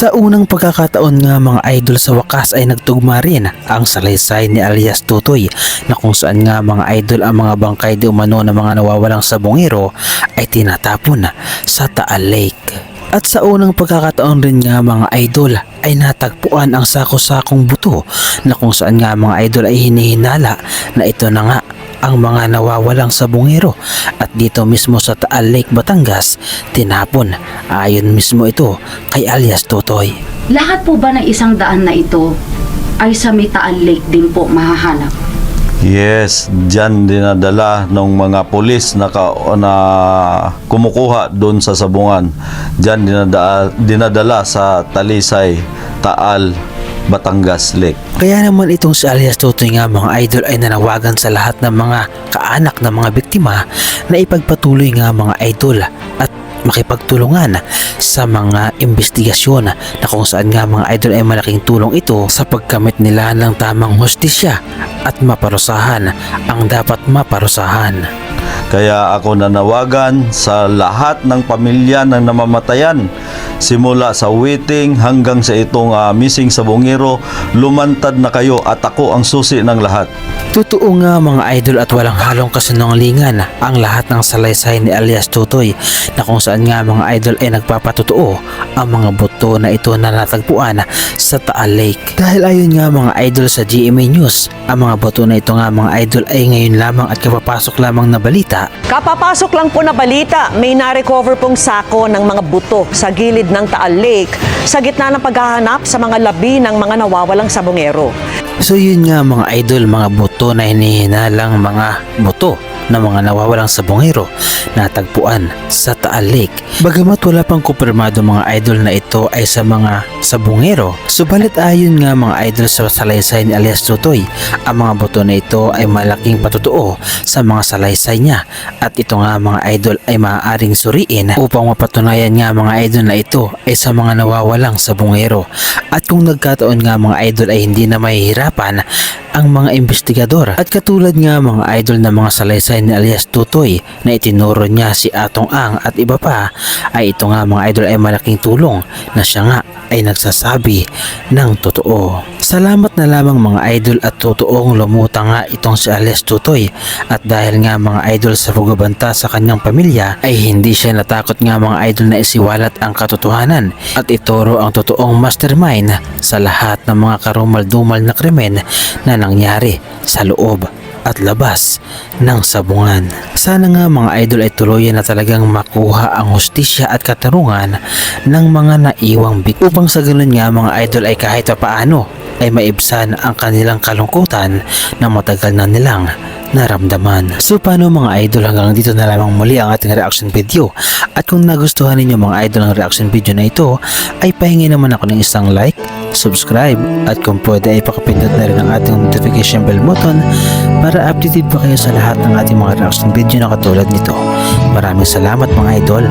Sa unang pagkakataon nga mga idol, sa wakas ay nagtugma rin ang salaysay ni alias Tutoy, na kung saan nga mga idol ang mga bangkay di umano ng mga nawawalang sabongero ay tinatapon sa Taal Lake. At sa unang pagkakataon rin nga mga idol ay natagpuan ang sako-sakong buto, na kung saan nga mga idol ay hinihinala na ito na nga ang mga nawawalang sabongero, at dito mismo sa Taal Lake, Batangas tinapon. Ayon mismo ito kay alias Tutoy. Lahat po ba ng 100 na ito ay sa may Taal Lake din po mahahanap? Yes, dyan dinadala ng mga pulis na kumukuha doon sa sabungan. Dyan dinadala sa Talisay, Taal, Batangas Lake. Kaya naman itong si alias Tutoy nga mga idol ay nanawagan sa lahat ng mga kaanak ng mga biktima na ipagpatuloy nga mga idol at makipagtulungan sa mga investigasyon, na kung saan nga mga idol ay malaking tulong ito sa pagkamit nila ng tamang hustisya at maparusahan ang dapat maparusahan. Kaya ako nanawagan sa lahat ng pamilya ng namamatayan, simula sa Witing hanggang sa itong missing sabongero, lumantad na kayo at ako ang susi ng lahat. Totoo nga mga idol, at walang halong kasinungalingan ang lahat ng salaysay ni alias Tutoy, na kung saan nga mga idol ay nagpapatotoo ang mga buto na ito na natagpuan sa Taal Lake. Dahil ayon nga mga idol sa GMA News, ang mga buto na ito nga mga idol ay ngayon lamang at kapapasok lamang na balita. Kapapasok lang po na balita, may na-recover pong sako ng mga buto sa gilid ng Taal Lake sa gitna ng paghahanap sa mga labi ng mga nawawalang sabongero. So yun nga mga idol, mga buto na hinihinalang mga buto ng mga nawawalang sabongero natagpuan sa Taal Lake. Bagamat wala pang kumpirmado mga idol na ito ay sa mga sabongero, subalit ayon nga mga idol sa salaysay ni alias Tutoy, ang mga buto na ito ay malaking patotoo sa mga salaysay niya, at ito nga mga idol ay maaaring suriin upang mapatunayan nga mga idol na ito ay sa mga nawawalang sabongero. At kung nagkataon nga mga idol ay hindi na mahihirapan ang mga investigador, at katulad nga mga idol na mga salaysay ni alias Tutoy na itinuro niya si Atong Ang at iba pa, ay ito nga mga idol ay malaking tulong na siya nga ay nagsasabi ng totoo. Salamat na lamang mga idol, at totoong lumutang nga itong si alias Tutoy, at dahil nga mga idol sa pagbabanta sa kanyang pamilya ay hindi siya natakot nga mga idol na isiwalat ang katotohanan at ituro ang totoong mastermind sa lahat ng mga karumal-dumal na krimen na nangyari sa loob at labas ng sabungan. Sana nga mga idol ay tuluyan na talagang makuha ang hustisya at katarungan ng mga naiwang biktima, upang sa ganun nga mga idol ay kahit paano ay maibsan ang kanilang kalungkutan na matagal na nilang naramdaman. So paano mga idol, hanggang dito na lamang muli ang ating reaction video, at kung nagustuhan ninyo mga idol ang reaction video na ito ay pahingi naman ako ng isang like, subscribe, at kung pwede ay pakapindot na rin ang ating notification bell button para updated pa kayo sa lahat ng ating mga reaction video na katulad nito. Maraming salamat mga idol.